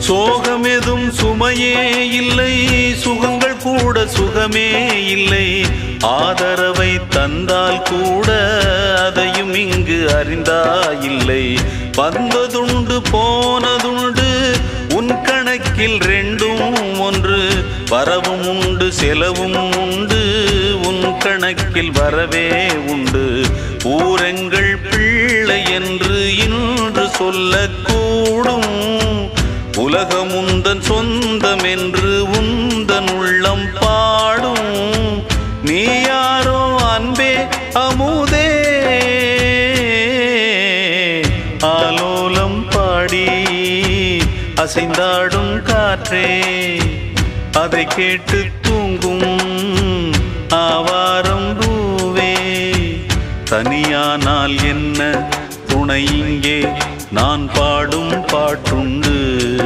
சோகமெதும் சுமையே இல்லை, சுகங்கள் கூட சுகமே இல்லை. ஆதரவை தந்தால் கூட அதையும் இங்கு அறிந்தாயில்லை. வந்ததுண்டு போனதுண்டு உன் கணக்கில் ரெண்டும் ஒன்று. வரவும் உண்டு செலவும் உண்டு, உன் கணக்கில் வரவே உண்டு. ஊரெங்கள் பிள்ளை என்று இன்று சொல்லக்கூடும். உலகம் உந்தன் சொந்தம் என்று உந்தன் உள்ளம் பாடும். நீ யாரோ அன்பே அமுதே, ஆலோலம் பாடி அசைந்தாடும் காற்றே. அதை கேட்டு தூங்கும் ஆவாரம் பூவே. தனியானால் என்ன துணை இங்கே, நான் பாடும் பாட்டுண்டு.